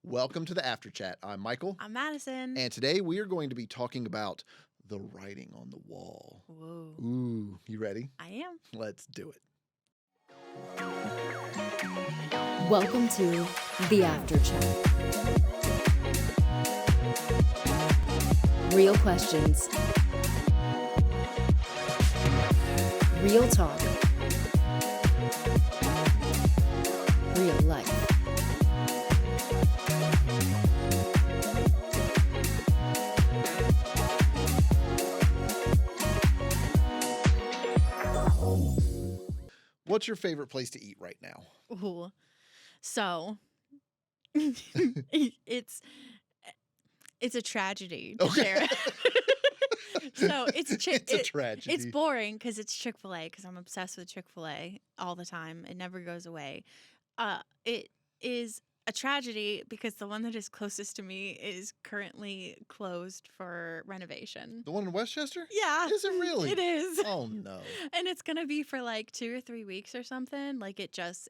Welcome to the After Chat. I'm Michael. I'm Madison. And today we are going to be talking about the writing on the wall. Whoa. Ooh, you ready? I am. Let's do it. Welcome to the After Chat. Real questions. Real talk. Real life. What's your favorite place to eat right now? Ooh. So it's a tragedy to share. So it's a tragedy. It's boring because it's Chick-fil-A because I'm obsessed with Chick-fil-A all the time. It never goes away. It is a tragedy because the one that is closest to me is currently closed for renovation. The one in Westchester? Yeah. Is it really? It is. Oh no. And it's gonna be for like 2 or 3 weeks or something. Like it just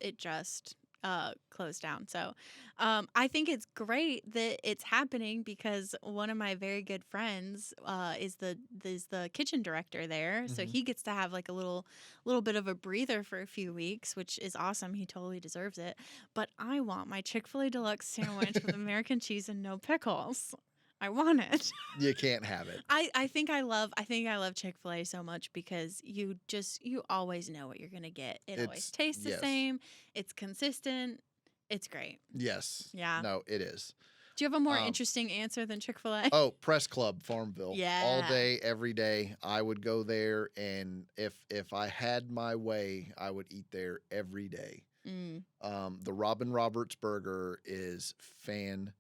closed down. So I think it's great that it's happening because one of my very good friends is the kitchen director there. So he gets to have like a little bit of a breather for a few weeks, which is awesome. He totally deserves it. But I want my Chick-fil-A deluxe sandwich with American cheese and no pickles. I want it. You can't have it. I think I love Chick-fil-A so much because you always know what you're gonna get. It always tastes the same. It's consistent. It's great. Yes. Yeah. No, it is. Do you have a more interesting answer than Chick-fil-A? Oh, Press Club, Farmville. Yeah. All day, every day. I would go there, and if I had my way, I would eat there every day. The Robin Roberts burger is fantastic.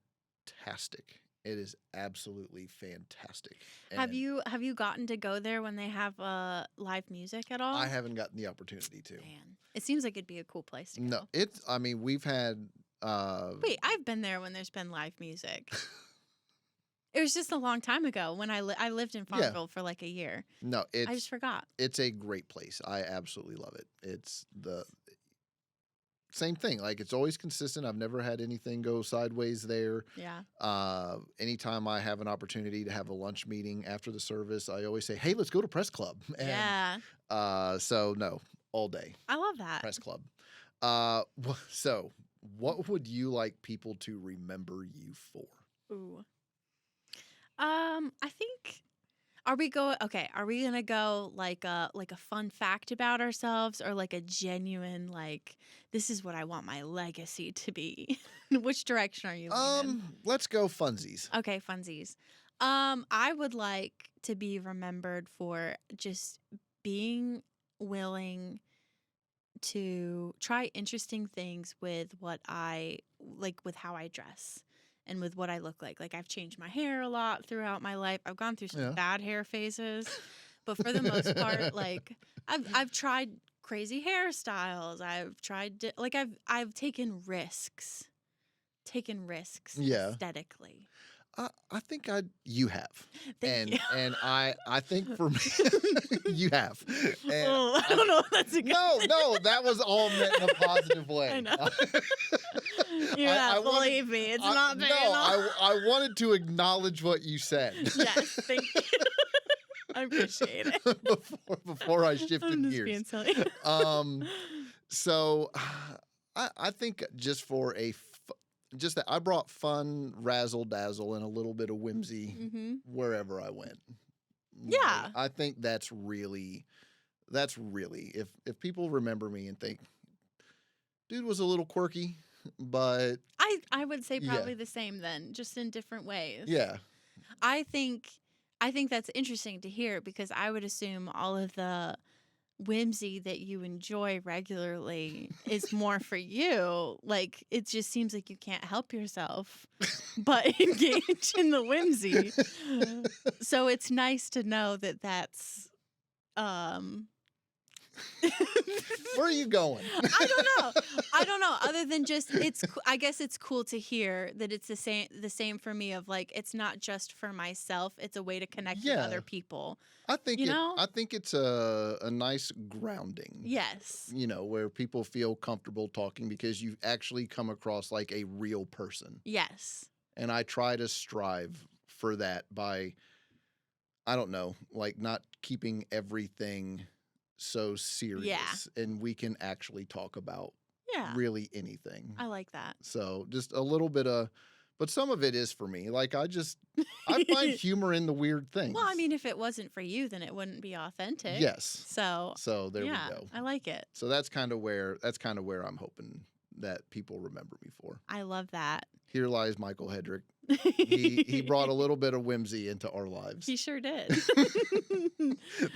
It is absolutely fantastic. And Have you gotten to go there when they have live music at all? I haven't gotten the opportunity to. Man, it seems like it'd be a cool place to go. No, we've had. Wait, I've been there when there's been live music. It was just a long time ago when I lived in Farmville for like a year. No, I just forgot. It's a great place. I absolutely love it. It's the same thing. Like, it's always consistent. I've never had anything go sideways there. Yeah. Anytime I have an opportunity to have a lunch meeting after the service, I always say, "Hey, let's go to Press Club." And, Yeah. So no, all day. I love that. Press Club. So what would you like people to remember you for? Ooh. I think. Are we gonna go like a fun fact about ourselves or like a genuine like this is what I want my legacy to be? Which direction are you leaning? Let's go funsies. Okay, funsies. I would like to be remembered for just being willing to try interesting things with what I like with how I dress. And with what I look like. Like, I've changed my hair a lot throughout my life. I've gone through some bad hair phases. But for the most part, like, I've tried crazy hairstyles. I've tried, I've taken risks. Aesthetically. I think you have. Thank you. And I think for me, you have. And I don't know if that's a good No, that was all meant in a positive way. I know. Believe me, it's not paying off. I wanted to acknowledge what you said. Yes, thank you. I appreciate it. before I shifted I'm just gears. being silly. So I think just for just that I brought fun, razzle dazzle, and a little bit of whimsy wherever I went. Yeah, I think that's really if people remember me and think, dude was a little quirky, but I would say probably the same then, just in different ways. Yeah, I think that's interesting to hear because I would assume all of the whimsy that you enjoy regularly is more for you. Like, it just seems like you can't help yourself but engage in the whimsy. So it's nice to know that that's Where are you going? I don't know. Other than just I guess it's cool to hear that it's the same for me of like it's not just for myself. It's a way to connect with other people. I think You know? I think it's a nice grounding. Yes. Where people feel comfortable talking because you actually come across like a real person. Yes. And I try to strive for that by, I don't know, like not keeping everything so serious, and we can actually talk about really anything. I like that. So just a little bit but some of it is for me. Like I find humor in the weird things. Well, I mean, if it wasn't for you, then it wouldn't be authentic. Yes. So there we go. I like it. So that's kind of where I'm hoping that people remember me for. I love that. Here lies Michael Hedrick. He brought a little bit of whimsy into our lives. He sure did.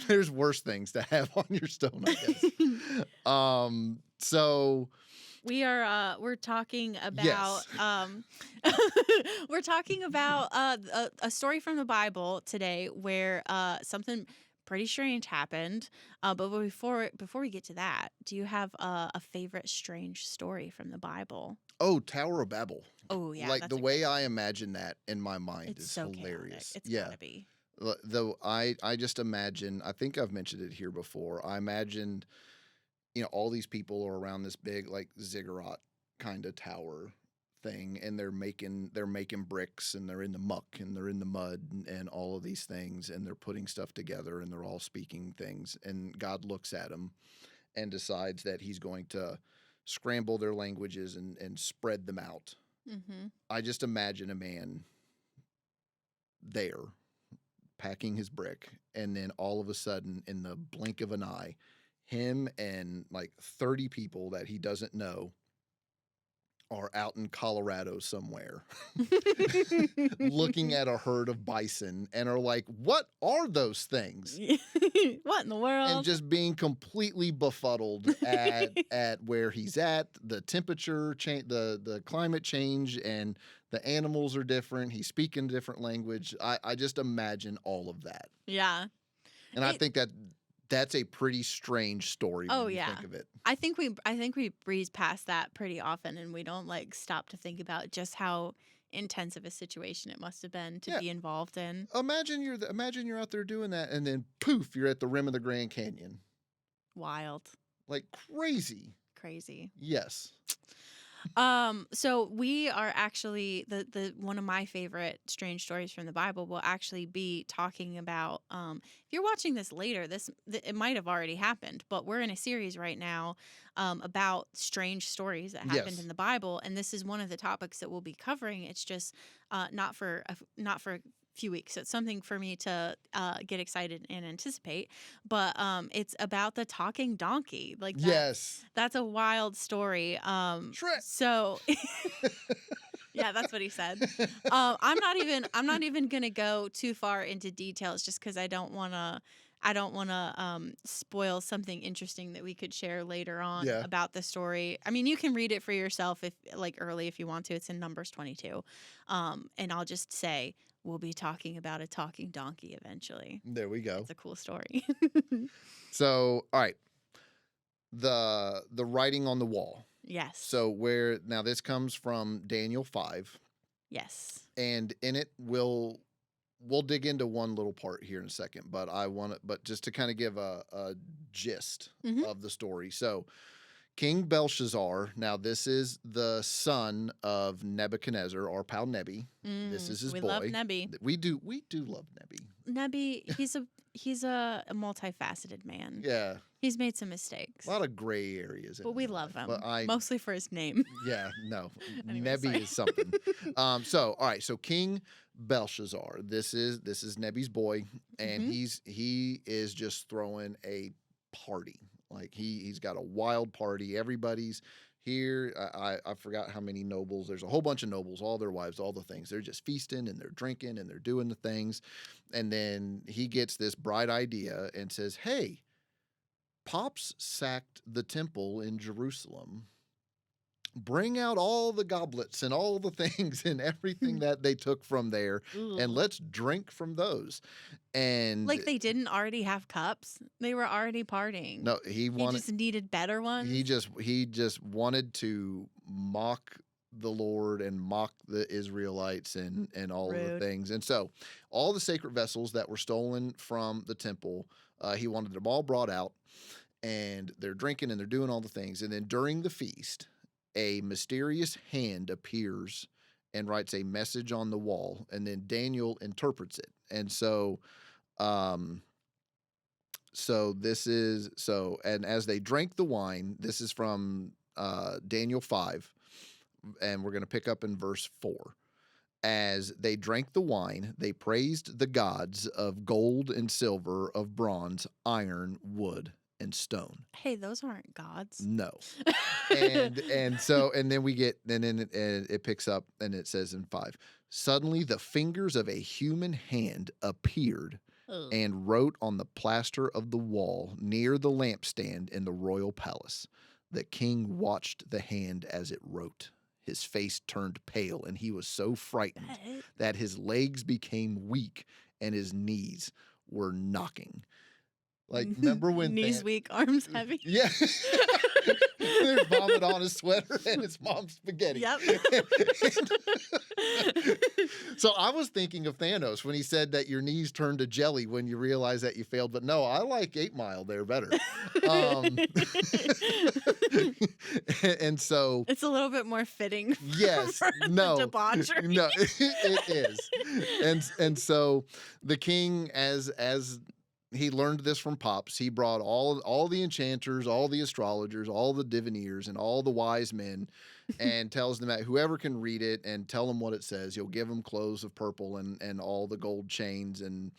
There's worse things to have on your stone, I guess. So we're talking about we're talking about a story from the Bible today where something pretty strange happened. But before we get to that, do you have a favorite strange story from the Bible? Oh, Tower of Babel. Oh yeah, like the way I imagine that in my mind is so hilarious. Chaotic. It's gotta be. Though I just imagine. I think I've mentioned it here before. I imagined, all these people are around this big like ziggurat kind of tower thing, and they're making bricks, and they're in the muck, and they're in the mud, and all of these things, and they're putting stuff together, and they're all speaking things, and God looks at them and decides that He's going to scramble their languages and spread them out. Mm-hmm. I just imagine a man there packing his brick, and then all of a sudden, in the blink of an eye, him and like 30 people that he doesn't know are out in Colorado somewhere looking at a herd of bison and are like, what are those things? What in the world? And just being completely befuddled at where he's at, the temperature change, the climate change, and the animals are different. He's speaking a different language. I just imagine all of that. Yeah. And I think that's a pretty strange story when you think of it. I think we breeze past that pretty often, and we don't like stop to think about just how intense of a situation it must have been to be involved in. Imagine you're out there doing that, and then poof, you're at the rim of the Grand Canyon. Wild. Like crazy. Crazy. Yes. So we are actually the one of my favorite strange stories from the Bible will actually be talking about if you're watching this later, it might have already happened, but we're in a series right now about strange stories that happened in the Bible, and this is one of the topics that we'll be covering. It's just not for a few weeks. So it's something for me to get excited and anticipate. But it's about the talking donkey. Like that's a wild story. Shrek. So yeah, that's what he said. I'm not even gonna go too far into details just because I don't wanna spoil something interesting that we could share later on about the story. I mean, you can read it for yourself if you want to. It's in Numbers 22. And I'll just say we'll be talking about a talking donkey eventually. There we go. It's a cool story. So, all right. The writing on the wall. Yes. So now this comes from Daniel 5. Yes. And in it we'll dig into one little part here in a second, but just to kind of give a gist of the story. So King Belshazzar, now this is the son of Nebuchadnezzar, our pal Nebi. This is his boy. We love Nebi. We do love Nebi. Nebi, he's a multifaceted man. Yeah. He's made some mistakes. A lot of gray areas. But we love him. But mostly for his name. Yeah, no. Anyway, Nebi is something. So, all right, so King Belshazzar, this is Nebi's boy, and he is just throwing a party. Like he's got a wild party. Everybody's here. I forgot how many nobles. There's a whole bunch of nobles, all their wives, all the things. They're just feasting and they're drinking and they're doing the things. And then he gets this bright idea and says, hey, Pops sacked the temple in Jerusalem. bring out all the goblets and all the things and everything that they took from there, and Ooh. let's drink from those. And Like they didn't already have cups. They were already partying. no, he He wanted just needed better ones. he just wanted to mock the Lord and mock the Israelites and all of the Rude. things. And so all the sacred vessels that were stolen from the temple, he wanted them all brought out, and they're drinking and they're doing all the things. And then during the feast, a mysterious hand appears and writes a message on the wall, and then Daniel interprets it. And so um and as they drank the wine, this is from Daniel 5, and we're going to pick up in verse 4. As they drank the wine, they praised the gods of gold and silver, of bronze, iron, wood, and stone. Hey, those aren't gods. No. and then we get, and then it picks up and it says in 5, suddenly the fingers of a human hand appeared Ugh. and wrote on the plaster of the wall near the lampstand in the royal palace. The king watched the hand as it wrote. His face turned pale, and he was so frightened that his legs became weak and his knees were knocking. Like, remember when knees weak, arms heavy? Yeah. There's vomit on his sweater and his mom's spaghetti. Yep. So I was thinking of Thanos when he said that your knees turn to jelly when you realize that you failed. But no, I like 8 Mile there better. And so it's a little bit more fitting. Yes. For No. the debauchery. No, it is. And so the king, as he learned this from Pops, he brought all the enchanters, all the astrologers, all the divineers, and all the wise men, and tells them that whoever can read it and tell them what it says, he'll give them clothes of purple and all the gold chains, and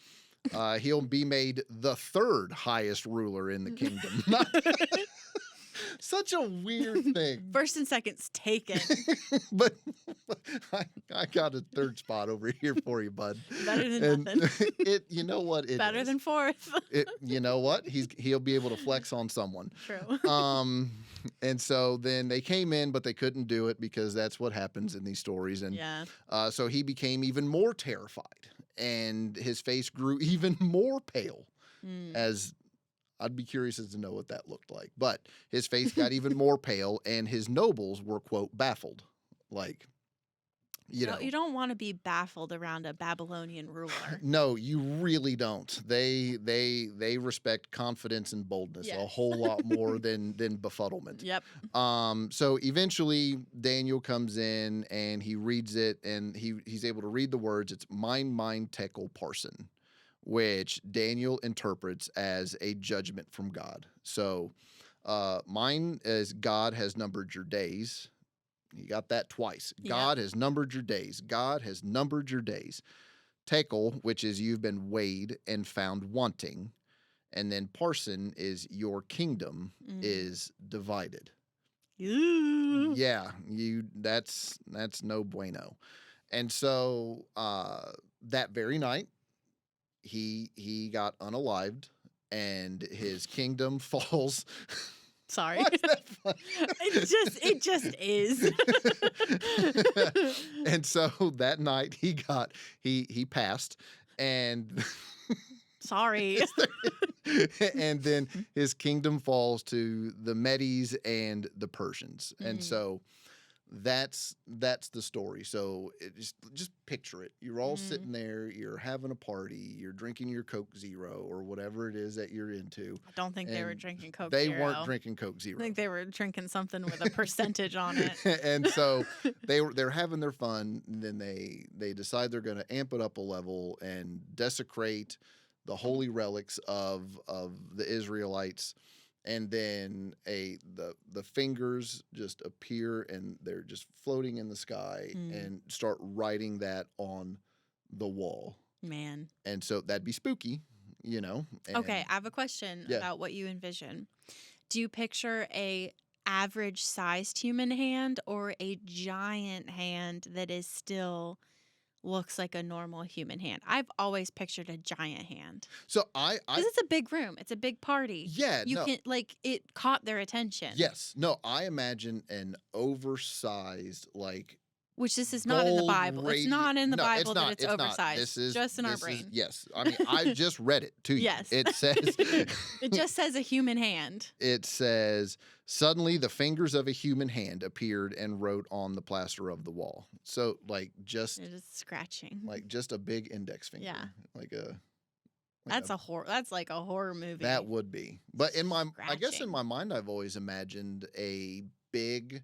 he'll be made the 3rd highest ruler in the kingdom. Such a weird thing. 1st and 2nd's taken. But I got a 3rd spot over here for you, bud. Better than nothing. You know what? It Better is. than 4th. You know what? He'll be able to flex on someone. True. And so then they came in, but they couldn't do it because that's what happens in these stories. And Yeah. So he became even more terrified, and his face grew even more pale. As I'd be curious as to know what that looked like. But his face got even more pale, and his nobles were, quote, baffled. Like, you know. You don't want to be baffled around a Babylonian ruler. No, you really don't. They respect confidence and boldness a whole lot more than befuddlement. Yep. So eventually Daniel comes in and he reads it, and he's able to read the words. It's mine, tekel, parson, which Daniel interprets as a judgment from God. So mine is God has numbered your days. You got that twice. Yep. God has numbered your days. God has numbered your days. Tekel, which is you've been weighed and found wanting. And then parson is your kingdom is divided. Ooh. Yeah, that's no bueno. And so that very night, he got unalived, and his kingdom falls. Sorry. Why is that funny? It just is. And so that night he passed, and Sorry. and then his kingdom falls to the Medes and the Persians. And so that's the story. So just picture it. You're all sitting there, you're having a party, you're drinking your Coke Zero or whatever it is that you're into. I don't think they were drinking Coke They Zero. weren't drinking Coke Zero. I think they were drinking something with a percentage on it. And so they're having their fun, and then they decide they're going to amp it up a level and desecrate the holy relics of the Israelites. And then the fingers just appear, and they're just floating in the sky and start writing that on the wall. Man. And so that'd be spooky, you know. Okay, I have a question about what you envision. Do you picture a average sized human hand or a giant hand that is still looks like a normal human hand. I've always pictured a giant hand. So I Because it's a big room. It's a big party. yeah, You no. can, like, it caught their attention. Yes. No, I imagine an oversized, like, Which this is not in the gold Bible. It's not in the No, Bible that not. it's It's not. oversized. This is just in our this is- brain. yes. I mean, I just read it to you. Yes. It says It just says a human hand. it says suddenly the fingers of a human hand appeared and wrote on the plaster of the wall. So like just It is scratching. just a big index finger. Yeah. Like a That's a horror. That's like a horror movie. that would be. But I guess in Scratching. my mind I've always imagined a big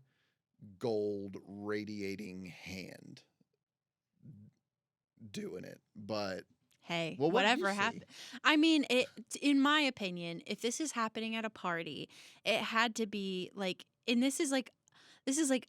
gold radiating hand doing it. But Hey, well, what do you whatever see? happened. I mean, in my opinion, if this is happening at a party, it had to be like, and this is like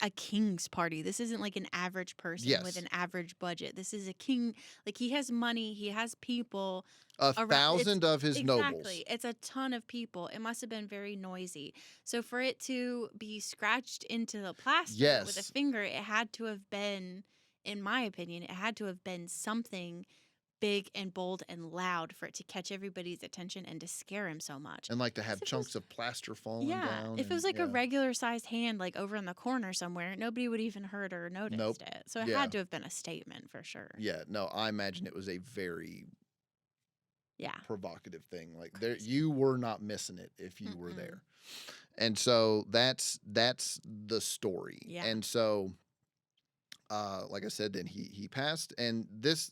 a king's party. This isn't like an average person with Yes. an average budget. This is a king. Like, he has money. He has people. a Around- thousand of his nobles. Exactly. It's a ton of people. It must have been very noisy. So for it to be scratched into the plaster with a Yes. finger, it had to have been, in my opinion, it had to have been something big and bold and loud for it to catch everybody's attention and to scare him so much. And like to have if it chunks was- of plaster falling Yeah. down. If it was and- like a yeah. regular sized hand, like over in the corner somewhere, nobody would even heard or noticed Nope. it. So it Yeah. had to have been a statement for sure. Yeah, no, I imagine it was a very Yeah. provocative thing. Like there, Crazy. you were not missing it if you were Mm-mm. there. And so that's the story. Yeah. And so, like I said, then he passed, and this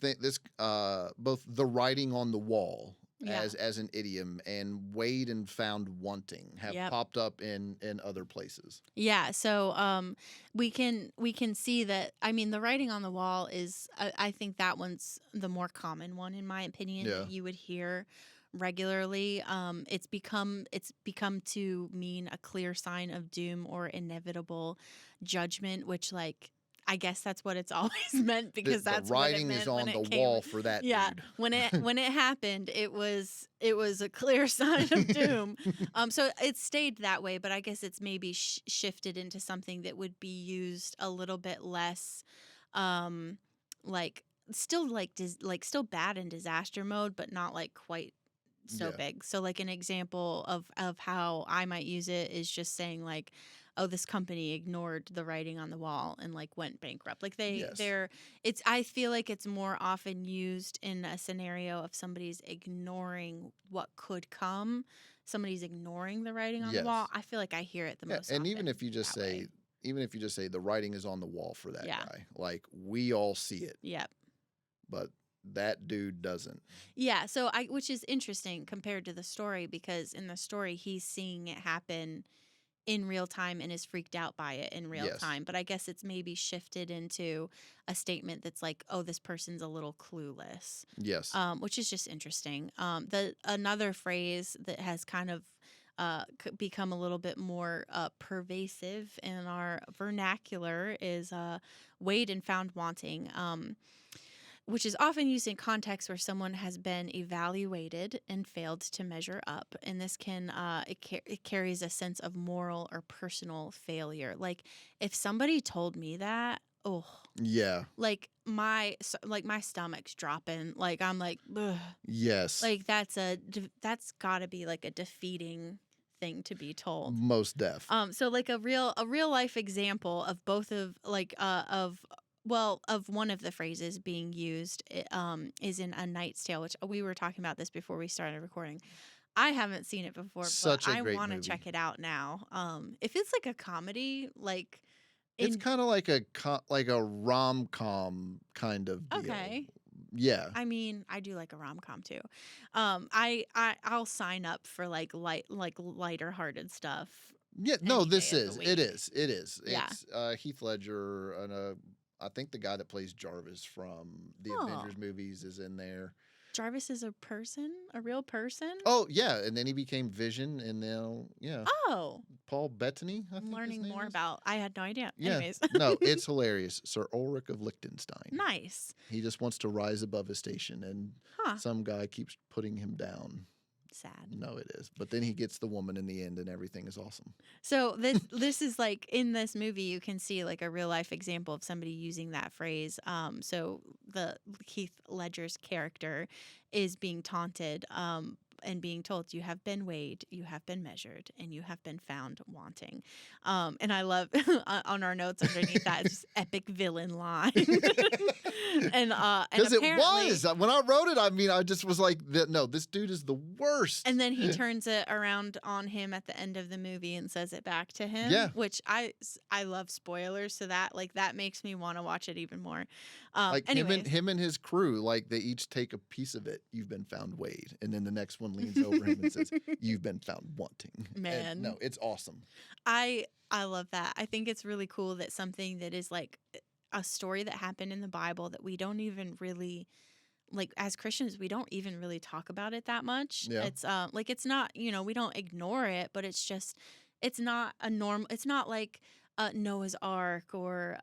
both the writing on the wall Yeah. as an idiom and weighed and found wanting have Yep. popped up in other places. Yeah, so we can see that. I mean, the writing on the wall is. I think that one's the more common one, in my opinion. Yeah. That you would hear regularly. It's become to mean a clear sign of doom or inevitable judgment, which, like, I guess that's what it's always meant, because The that's writing what it is meant on when the it came. wall for that Yeah, dude. when it happened, it was a clear sign of doom. So it stayed that way, but I guess it's maybe shifted into something that would be used a little bit less, like still still bad in disaster mode, but not like quite so Yeah. big. So like an example of how I might use it is just saying like, oh, this company ignored the writing on the wall and like went bankrupt. Like Yes. I feel like it's more often used in a scenario of somebody's ignoring what could come. Somebody's ignoring the writing on the wall. Yes. I feel like I hear it the Yeah, most and often even if you just that way. say the writing is on the wall for that Yeah. guy, like we all see it, Yep. but that dude doesn't. Yeah, which is interesting compared to the story, because in the story he's seeing it happen in real time and is freaked out by it in real Yes. time. But I guess it's maybe shifted into a statement that's like, oh, this person's a little clueless, Yes. which is just interesting. Another phrase that has kind of become a little bit more pervasive in our vernacular is weighed and found wanting, which is often used in contexts where someone has been evaluated and failed to measure up. And this can, it carries a sense of moral or personal failure. Like, if somebody told me that, oh, Yeah. like my stomach's dropping. Like, I'm like, ugh. Yes. Like that's gotta be like a defeating thing to be told. Most deaf. So like a real life example of both of like of one of the phrases being used is in A Knight's Tale, which we were talking about this before we started recording. I haven't seen it before, Such but a I great want to movie. check it out now. If it's like a comedy, like It's in, kind of like a rom-com kind of deal. okay. Yeah. I mean, I do like a rom com too. I'll sign up for like lighter hearted stuff. Yeah, no, any this day of is. the It week. is. It is. Yeah. It's Heath Ledger and I think the guy that plays Jarvis from the Oh. Avengers movies is in there. Jarvis is a real person. Oh, yeah, and then he became Vision, and now, yeah, Oh, Paul Bettany, I think I'm his learning name more is. about. I had no idea. Yeah, Anyways, no, it's hilarious. Sir Ulrich of Liechtenstein. nice. He just wants to rise above his station, and Huh. some guy keeps putting him down. sad. No, it is. But then he gets the woman in the end, and everything is awesome. So this is like in this movie, you can see like a real life example of somebody using that phrase. So the Heath Ledger's character is being taunted and being told, you have been weighed, you have been measured, and you have been found wanting. And I love on our notes underneath that, it's just epic villain line. and Because it apparently- was. When I wrote it, I mean, I just was like, no, this dude is the worst. And then he turns it around on him at the end of the movie and says it back to him. Yeah. Which I love spoilers, so that makes me want to watch it even more. Like anyways. him and his crew, like they each take a piece of it. You've been found weighed, and then the next one leans over him and says, "You've been found wanting." Man. And no, it's awesome. I love that. I think it's really cool that something that is like a story that happened in the Bible that we don't even really, like, as Christians, we don't even really talk about it that much. Yeah. It's like, it's not, we don't ignore it, but it's just, it's not it's not like Noah's Ark or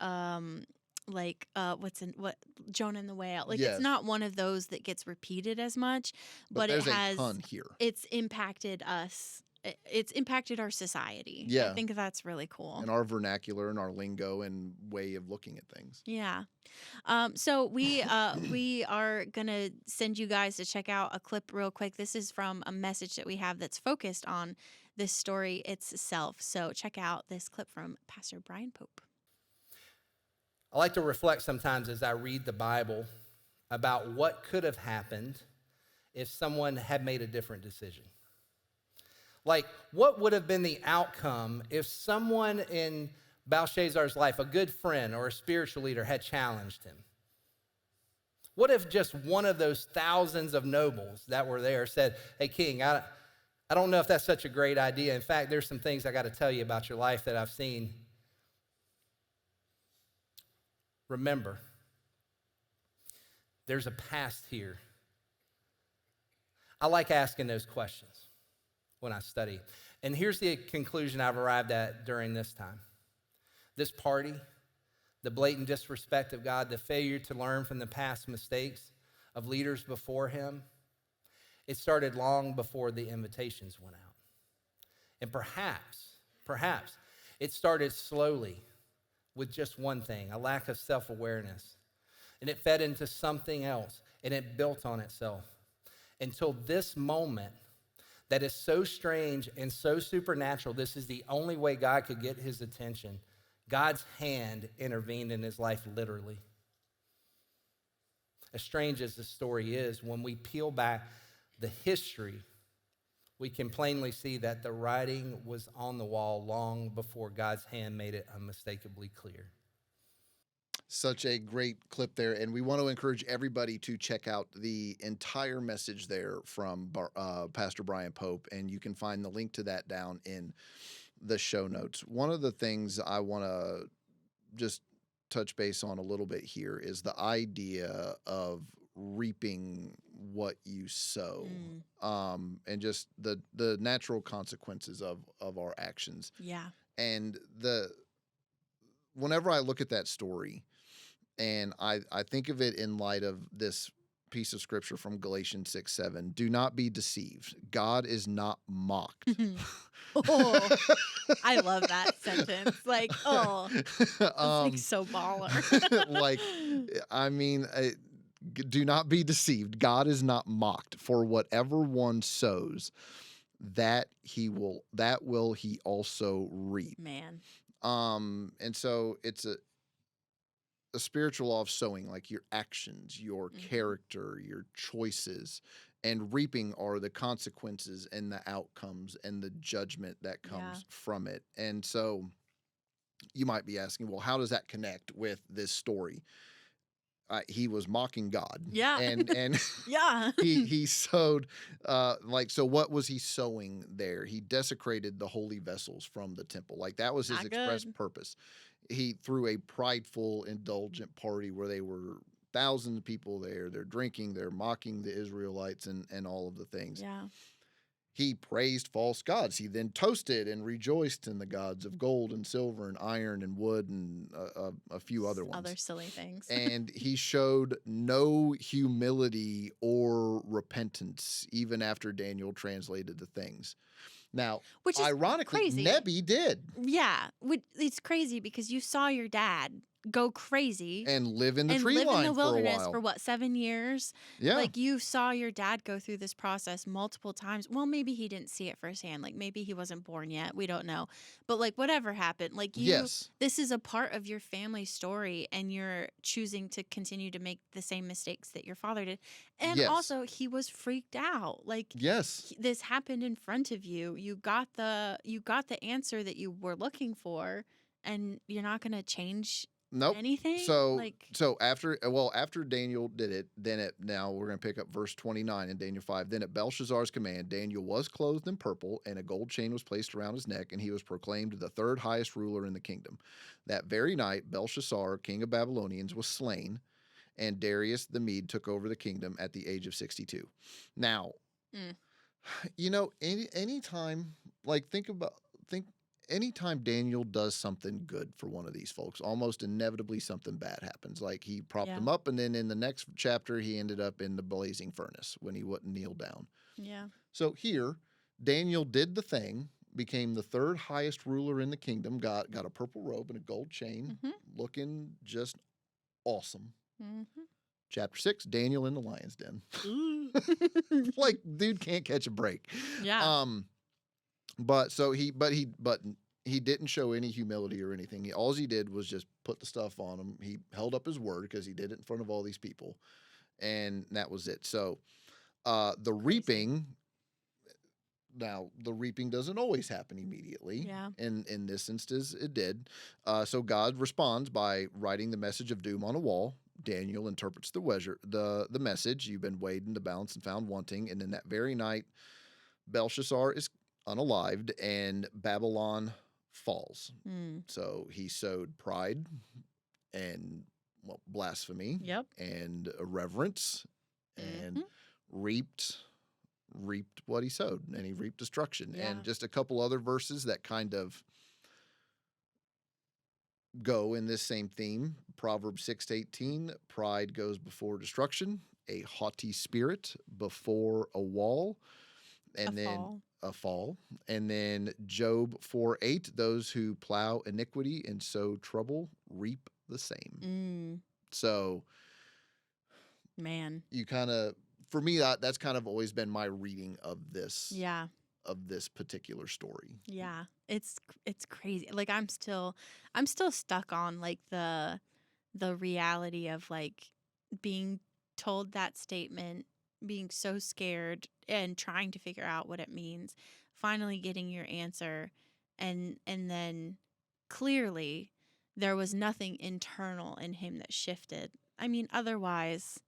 like what Jonah and the Whale. Like, Yes. it's not one of those that gets repeated as much, but it there's has a ton here. it's impacted us. It's impacted our society. Yeah. I think that's really cool. And our vernacular and our lingo and way of looking at things. Yeah. So we are gonna send you guys to check out a clip real quick. This is from a message that we have that's focused on this story itself. So check out this clip from Pastor Brian Pope. I like to reflect sometimes as I read the Bible about what could have happened if someone had made a different decision. Like, what would have been the outcome if someone in Belshazzar's life, a good friend or a spiritual leader, had challenged him? What if just one of those thousands of nobles that were there said, "Hey, King, I don't know if that's such a great idea. In fact, there's some things I got to tell you about your life that I've seen. Remember, there's a past here." I like asking those questions when I study. And here's the conclusion I've arrived at during this time. This party, the blatant disrespect of God, the failure to learn from the past mistakes of leaders before him, it started long before the invitations went out. And perhaps it started slowly with just one thing, a lack of self-awareness. And it fed into something else, and it built on itself until this moment that is so strange and so supernatural. This is the only way God could get his attention. God's hand intervened in his life, literally. As strange as the story is, when we peel back the history, we can plainly see that the writing was on the wall long before God's hand made it unmistakably clear. Such a great clip there. And we want to encourage everybody to check out the entire message there from Pastor Brian Pope. And you can find the link to that down in the show notes. One of the things I want to just touch base on a little bit here is the idea of reaping what you sow, and just the natural consequences of our actions. Yeah. And whenever I look at that story, and I think of it in light of this piece of scripture from Galatians 6:7, do not be deceived. God is not mocked. Oh, I love that sentence. Like, it's like so baller. Like, I mean, do not be deceived. God is not mocked. For whatever one sows, that will he also reap. Man. And so it's a spiritual law of sowing, like your actions, your character, your choices, and reaping are the consequences and the outcomes and the judgment that comes from it. And so you might be asking, well, how does that connect with this story? He was mocking God. Yeah. And Yeah. he sowed, so what was he sowing there? He desecrated the holy vessels from the temple. Like, that was his Not express good. purpose. He threw a prideful, indulgent party where they were thousands of people there. They're drinking, they're mocking the Israelites and all of the things. Yeah. he praised false gods. He then toasted and rejoiced in the gods of gold and silver and iron and wood and a few other ones. Other silly things. And he showed no humility or repentance even after Daniel translated the things. Now, Which is ironically, crazy. Nebi did. Yeah, it's crazy because you saw your dad go crazy And live in the and tree live in line the for a wilderness while. for what, 7 years? Yeah. Like you saw your dad go through this process multiple times. Well, maybe he didn't see it firsthand. Like maybe he wasn't born yet. We don't know. But like whatever happened, like Yes. this is a part of your family story, and you're choosing to continue to make the same mistakes that your father did. And Yes. also, he was freaked out. Like Yes. this happened in front of you. You got the answer that you were looking for, and you're not going to change Nope. anything. So after Daniel did it, now we're going to pick up verse 29 in Daniel 5. Then at Belshazzar's command, Daniel was clothed in purple, and a gold chain was placed around his neck, and he was proclaimed the third highest ruler in the kingdom. That very night, Belshazzar, king of Babylonians, was slain, and Darius the Mede took over the kingdom at the age of 62. Now, anytime, like anytime Daniel does something good for one of these folks, almost inevitably something bad happens. Like he propped him up, and then in the next chapter, he ended up in the blazing furnace when he wouldn't kneel down. Yeah. So here, Daniel did the thing, became the third highest ruler in the kingdom, got a purple robe and a gold chain, looking just awesome. Chapter 6, Daniel in the lion's den. Like, dude can't catch a break. Yeah. But he didn't show any humility or anything. All he did was just put the stuff on him. He held up his word because he did it in front of all these people, and that was it. So the reaping. Now, the reaping doesn't always happen immediately. Yeah. In this instance, it did. So God responds by writing the message of doom on a wall. Daniel interprets the message. You've been weighed in the balance and found wanting. And then that very night, Belshazzar is unalived, and Babylon falls. So he sowed pride and blasphemy. Yep. And irreverence, and reaped what he sowed, and he reaped destruction. Yeah. And just a couple other verses that kind of go in this same theme. Proverbs 6:18, pride goes before destruction, a haughty spirit before a wall, and a fall. And then Job 4:8, those who plow iniquity and sow trouble reap the same. So, man, you kind of, for me, that's kind of always been my reading of this. Yeah. Of this particular story. Yeah. It's crazy. Like I'm still stuck on like the reality of like being told that statement, being so scared and trying to figure out what it means, finally getting your answer, and then clearly there was nothing internal in him that shifted. I mean, otherwise,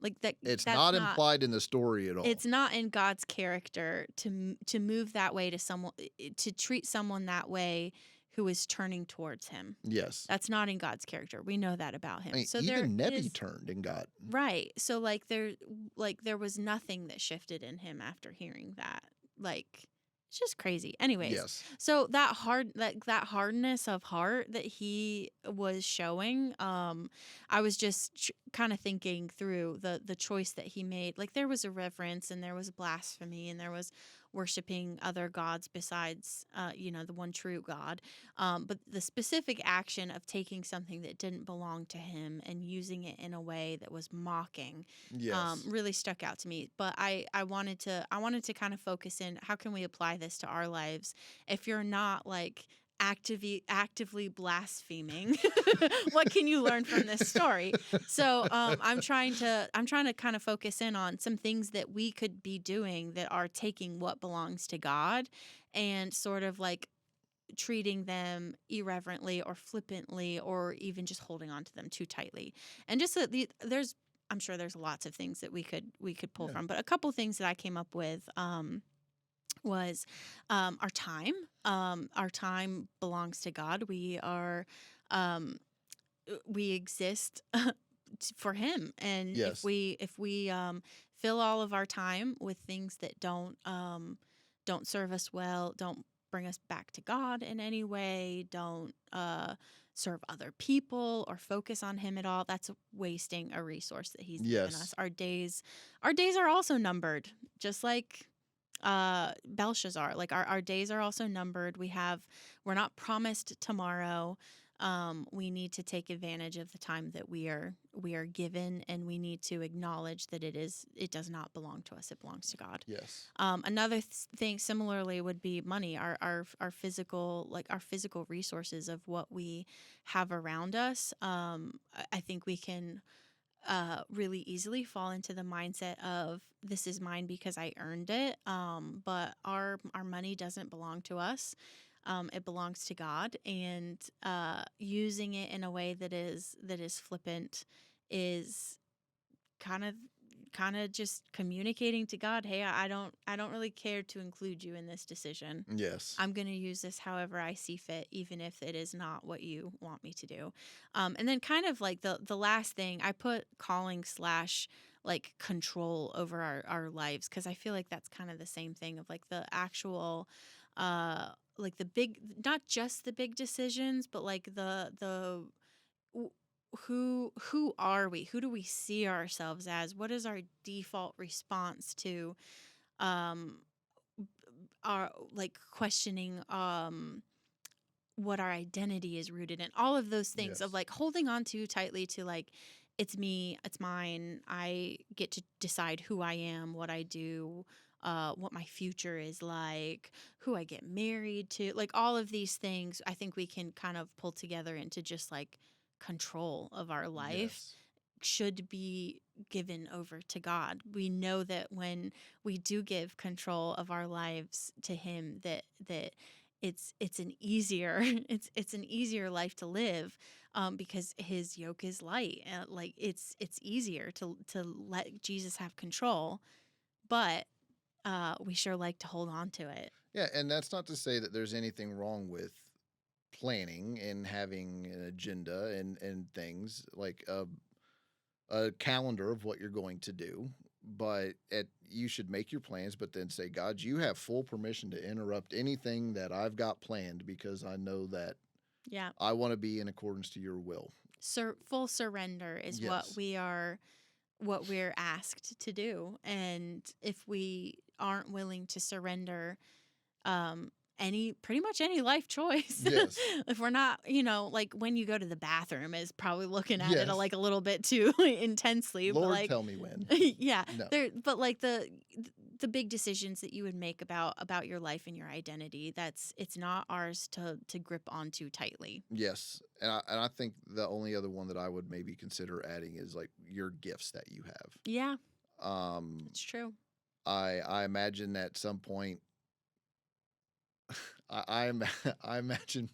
like that. It's not implied in the story at all. It's not in God's character to move that way to someone, to treat someone that way who is turning towards him. Yes. That's not in God's character. We know that about him. I mean, So even Nebi turned and got right. So there was nothing that shifted in him after hearing that. Like it's just crazy. Anyways, yes. So that hardness of heart that he was showing, I was just kind of thinking through the choice that he made. Like there was irreverence and there was blasphemy and there was worshiping other gods besides, the one true God. But the specific action of taking something that didn't belong to him and using it in a way that was mocking, really stuck out to me. But I wanted to kind of focus in, how can we apply this to our lives? If you're not like actively blaspheming, what can you learn from this story? So I'm trying to kind of focus in on some things that we could be doing that are taking what belongs to God and sort of like treating them irreverently or flippantly, or even just holding on to them too tightly. And just I'm sure there's lots of things that we could pull from, but a couple things that I came up with was our time. Our time belongs to God. We we exist for Him, and if we fill all of our time with things that don't serve us well, don't bring us back to God in any way, don't serve other people or focus on Him at all. That's wasting a resource that He's given us. Yes. Our days are also numbered, just like Belshazzar. Like our days are also numbered. We're not promised tomorrow. We need to take advantage of the time that we are given, and we need to acknowledge that it does not belong to us. It belongs to God. Yes. Another thing similarly would be money, our physical, like our physical resources of what we have around us. I think we can really easily fall into the mindset of this is mine because I earned it. But our money doesn't belong to us. It belongs to God, and using it in a way that is flippant is kind of just communicating to God, hey, I don't really care to include you in this decision. Yes. I'm going to use this however I see fit, even if it is not what you want me to do. And then kind of like the last thing, I put calling / like control over our lives, because I feel like that's kind of the same thing of like the actual like the big, not just the big decisions, but like who are we? Who do we see ourselves as? What is our default response to our like questioning what our identity is rooted in? All of those things of Yes. like holding on too tightly to like it's me, it's mine. I get to decide who I am, what I do, what my future is like, who I get married to, like all of these things. I think we can kind of pull together into just like control of our life Yes. should be given over to God. We know that when we do give control of our lives to Him, that it's an easier it's an easier life to live, because His yoke is light. Like it's easier to let Jesus have control, but we sure like to hold on to it. Yeah, and that's not to say that there's anything wrong with planning and having an agenda and things like a calendar of what you're going to do. But you should make your plans, but then say, God, you have full permission to interrupt anything that I've got planned, because I know that Yeah. I want to be in accordance to your will. Full surrender is Yes. what we're asked to do. And if we aren't willing to surrender pretty much any life choice, Yes. if we're not, like when you go to the bathroom is probably looking at it Yes. like a little bit too intensely, but Lord, like tell me when. yeah, No. but like the big decisions that you would make about your life and your identity, it's not ours to grip onto tightly. Yes. And I think the only other one that I would maybe consider adding is like your gifts that you have. Yeah, Um, it's true. I imagine at some point, I imagine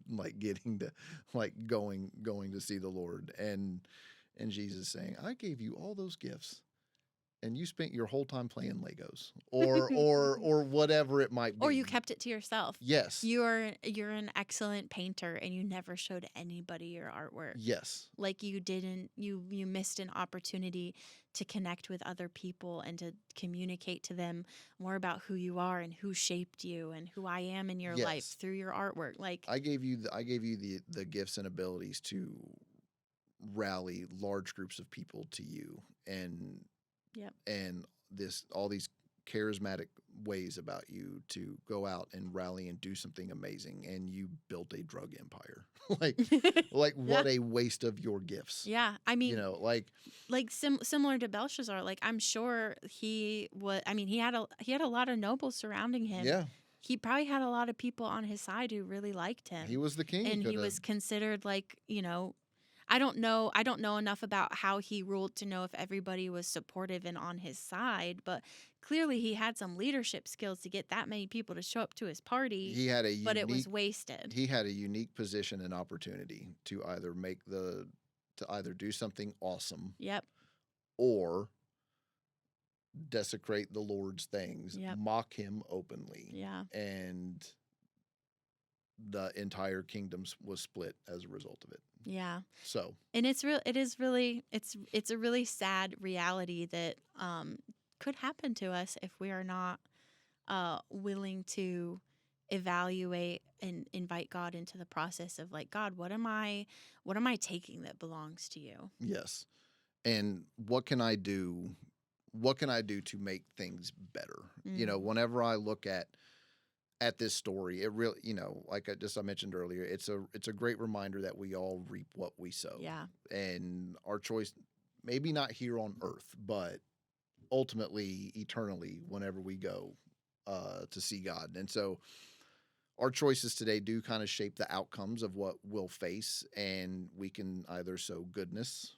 like getting to like going to see the Lord and Jesus saying, I gave you all those gifts and you spent your whole time playing Legos or whatever it might be. Or you kept it to yourself. Yes. You're an excellent painter and you never showed anybody your artwork. Yes. Like you missed an opportunity to connect with other people and to communicate to them more about who you are and who shaped you and who I am in your Yes. life through your artwork. Like I gave you the gifts and abilities to rally large groups of people to you and Yep. and all these charismatic ways about you to go out and rally and do something amazing, and you built a drug empire. like what a waste of your gifts. Yeah, I mean, like similar to Belshazzar. Like I'm sure he was. I mean, he had a lot of nobles surrounding him. yeah, He probably had a lot of people on his side who really liked him. he was the king, and he was considered like, I don't know enough about how he ruled to know if everybody was supportive and on his side, but clearly he had some leadership skills to get that many people to show up to his party. But it was wasted. He had a unique position and opportunity to either do something awesome. Yep. Or desecrate the Lord's things, Yep. mock him openly. Yeah. And the entire kingdom was split as a result of it. Yeah. So, And it's a really sad reality that could happen to us if we are not willing to evaluate and invite God into the process of like, God, what am I taking that belongs to you? Yes. And what can I do? What can I do to make things better? Whenever I look at this story, it really, like I mentioned earlier, it's a great reminder that we all reap what we sow. Yeah. And our choice, maybe not here on earth, but ultimately, eternally, whenever we go to see God. And so our choices today do kind of shape the outcomes of what we'll face, and we can either sow goodness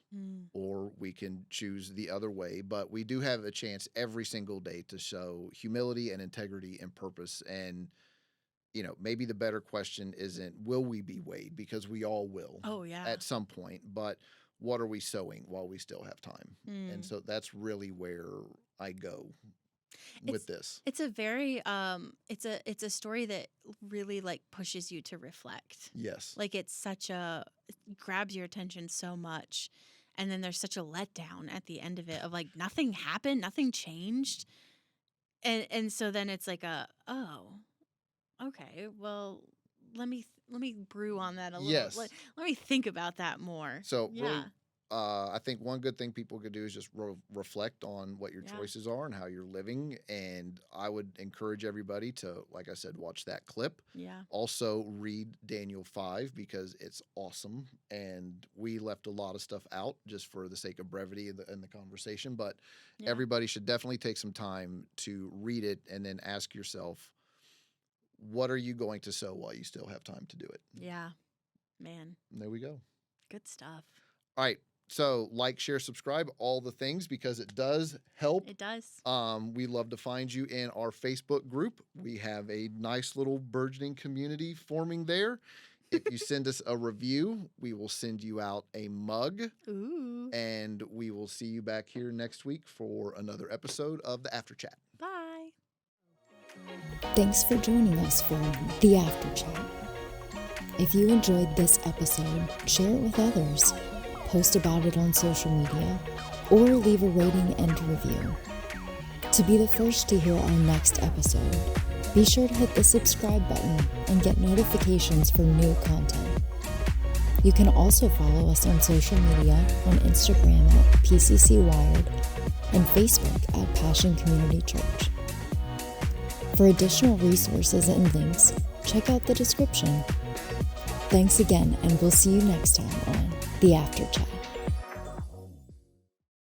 or we can choose the other way. But we do have a chance every single day to show humility and integrity and purpose. And, maybe the better question isn't, will we be weighed? Because we all will at some point. But what are we sowing while we still have time? And so that's really where I go with this. It's a very it's a story that really like pushes you to reflect. Yes. Like it grabs your attention so much, and then there's such a letdown at the end of it of like nothing happened, nothing changed. And so then it's like okay, well, let me brew on that a little. Yes. Let me think about that more. So really, I think one good thing people could do is just reflect on what your choices are and how you're living. And I would encourage everybody to, like I said, watch that clip. Yeah. Also read Daniel 5 because it's awesome. And we left a lot of stuff out just for the sake of brevity in the conversation. But everybody should definitely take some time to read it and then ask yourself, what are you going to sow while you still have time to do it? Yeah. Man. And there we go. Good stuff. All right. So like, share, subscribe, all the things, because it does help. It does. We love to find you in our Facebook group. We have a nice little burgeoning community forming there. If you send us a review, we will send you out a mug. Ooh. And we will see you back here next week for another episode of the After Chat. Bye. Thanks for joining us for the After Chat. If you enjoyed this episode, share it with others, post about it on social media, or leave a rating and review. To be the first to hear our next episode, be sure to hit the subscribe button and get notifications for new content. You can also follow us on social media on Instagram at PCC Wired and Facebook at Passion Community Church. For additional resources and links, check out the description. Thanks again, and we'll see you next time on The After Chat.